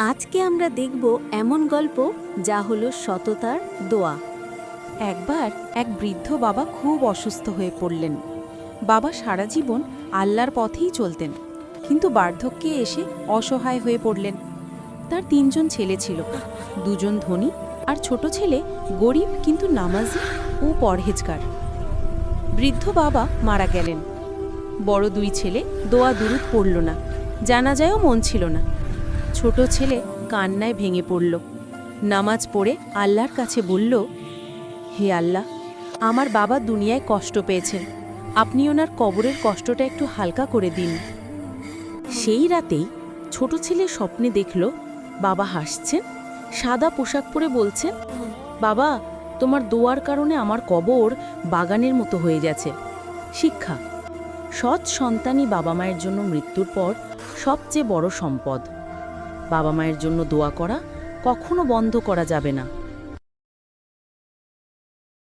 আজকে আমরা দেখব এমন গল্প যা হলো সততার দোয়া। একবার এক বৃদ্ধ বাবা খুব অসুস্থ হয়ে পড়লেন। বাবা সারা জীবন আল্লাহর পথেই চলতেন, কিন্তু বার্ধক্যে এসে অসহায় হয়ে পড়লেন। তার ৩জন ছেলে ছিল, ২জন ধনী আর ছোট ছেলে গরিব কিন্তু নামাজি ও পরহেজগার। বৃদ্ধ বাবা মারা গেলেন। বড় ২ ছেলে দোয়া দুরুদ পড়ল না, জানাজায়ও মন ছিল না। ছোট ছেলে কান্নায় ভেঙে পড়ল, নামাজ পড়ে আল্লাহর কাছে বলল, হে আল্লাহ, আমার বাবা দুনিয়ায় কষ্ট পেয়েছেন, আপনি ওনার কবরের কষ্টটা একটু হালকা করে দিন। সেই রাতেই ছোট ছেলে স্বপ্নে দেখল বাবা হাসছেন, সাদা পোশাক পরে বলছেন, বাবা, তোমার দোয়ার কারণে আমার কবর বাগানের মতো হয়ে গেছে। শিক্ষা: সৎ সন্তানই বাবা মায়ের জন্য মৃত্যুর পর সবচেয়ে বড় সম্পদ। বাবা মায়ের জন্য দোয়া করা কখনো বন্ধ করা যাবে না।